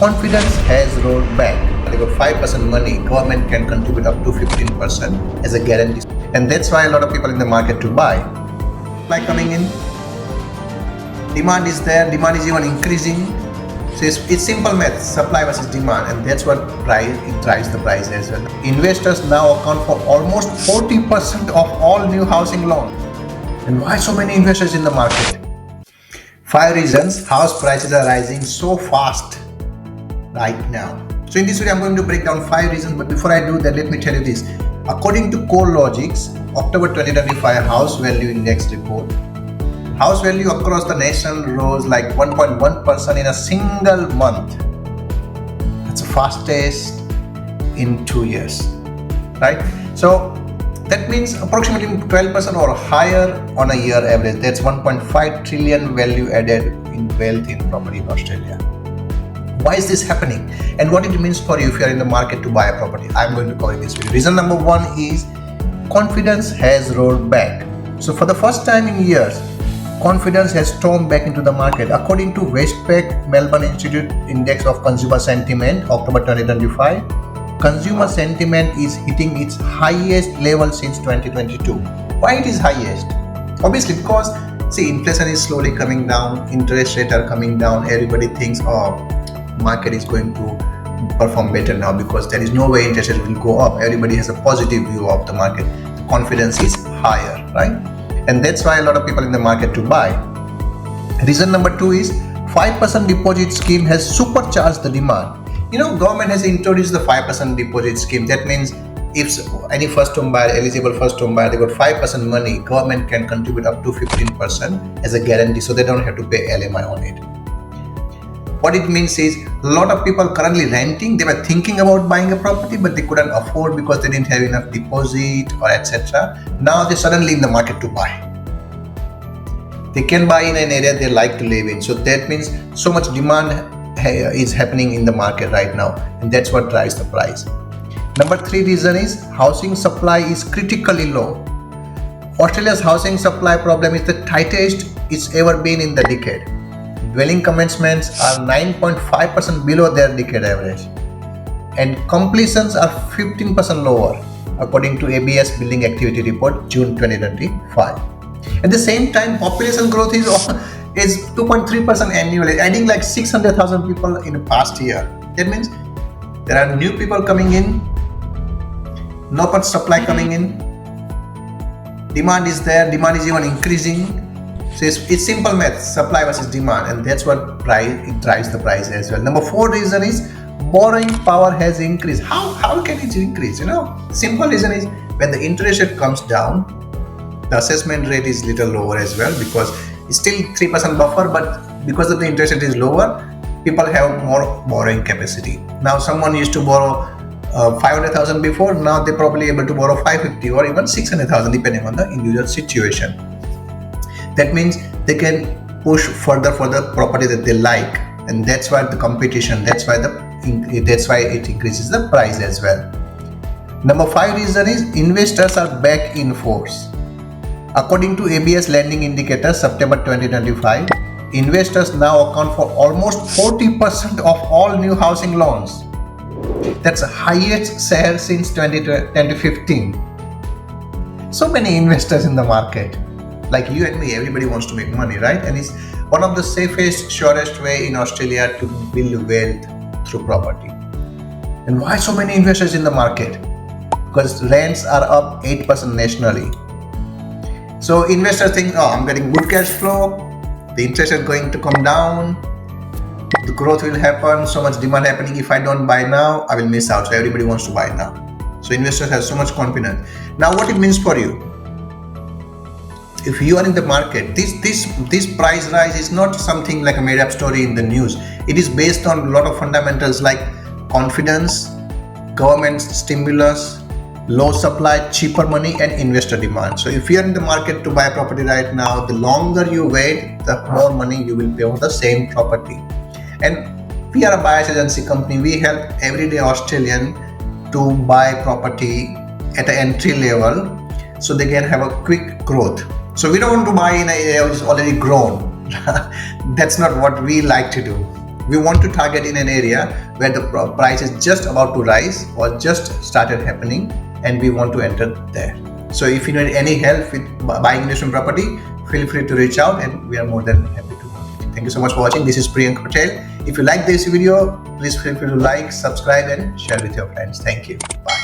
confidence has rolled back. They got 5% money, government can contribute up to 15% as a guarantee. And that's why a lot of people in the market to buy. Like coming in, demand is there, demand is even increasing. So it's simple math, supply versus demand, and that's what drives the price as well. Investors now account for almost 40% of all new housing loans. And why so many investors in the market? 5 reasons house prices are rising so fast right now. So in this video, I'm going to break down 5 reasons, but before I do that, let me tell you this. According to CoreLogic's October 2025 House Value Index report, house value across the nation rose like 1.1% in a single month. That's the fastest in 2 years, right? So that means approximately 12% or higher on a year average. That's 1.5 trillion value added in wealth in property in Australia. Why is this happening? And what it means for you if you are in the market to buy a property? I'm going to cover this video. Reason number 1 is confidence has rolled back. So for the first time in years, confidence has stormed back into the market. According to Westpac Melbourne Institute Index of Consumer Sentiment, October 2025, consumer sentiment is hitting its highest level since 2022. Why it is highest? Obviously because, see, inflation is slowly coming down, interest rates are coming down, everybody thinks, market is going to perform better now because there is no way interest rates will go up. Everybody has a positive view of the market. The confidence is higher, right? And that's why a lot of people in the market to buy. Reason number 2 is 5% deposit scheme has supercharged the demand. You know, government has introduced the 5% deposit scheme. That means if any first home buyer, eligible first home buyer, they got 5% money, government can contribute up to 15% as a guarantee, so they don't have to pay LMI on it. What it means is a lot of people currently renting, they were thinking about buying a property, but they couldn't afford because they didn't have enough deposit or etc. Now they're suddenly in the market to buy. They can buy in an area they like to live in. So that means so much demand is happening in the market right now, and that's what drives the price. Number 3 reason is housing supply is critically low. Australia's housing supply problem is the tightest it's ever been in the decade. Dwelling commencements are 9.5% below their decade average, and completions are 15% lower according to ABS Building Activity Report June 2025. At the same time, population growth is 2.3% annually, adding like 600,000 people in the past year. That means there are new people coming in, no much supply coming in, demand is there, demand is even increasing. So it's simple math, supply versus demand, and that's what drives the price as well. Number 4 reason is borrowing power has increased. How can it increase? You know, simple reason is when the interest rate comes down, the assessment rate is little lower as well, because it's still 3% buffer, but because of the interest rate is lower, people have more borrowing capacity. Now someone used to borrow 500,000 before, now they're probably able to borrow 550 or even 600,000 depending on the individual situation. That means they can push further for the property that they like, and that's why the competition, that's why it increases the price as well. Number 5 reason is investors are back in force. According to ABS Lending Indicator September 2025, investors now account for almost 40% of all new housing loans. That's the highest share since 2015. So many investors in the market. Like you and me, everybody wants to make money, right? And it's one of the safest, surest way in Australia to build wealth through property. And why so many investors in the market? Because rents are up 8% nationally. So investors think, I'm getting good cash flow, the interest is going to come down, the growth will happen, so much demand happening. If I don't buy now, I will miss out. So everybody wants to buy now. So investors have so much confidence. Now what it means for you? If you are in the market, this price rise is not something like a made up story in the news. It is based on a lot of fundamentals like confidence, government stimulus, low supply, cheaper money, and investor demand. So if you are in the market to buy a property right now, the longer you wait, the more money you will pay for the same property. And we are a buyer's agency company. We help everyday Australian to buy property at an entry level so they can have a quick growth. So we don't want to buy in an area which is already grown. That's not what we like to do. We want to target in an area where the price is just about to rise or just started happening, and we want to enter there. So if you need any help with buying investment property, feel free to reach out and we are more than happy to help. Thank you so much for watching. This is Priyank Patel. If you like this video, please feel free to like, subscribe and share with your friends. Thank you. Bye.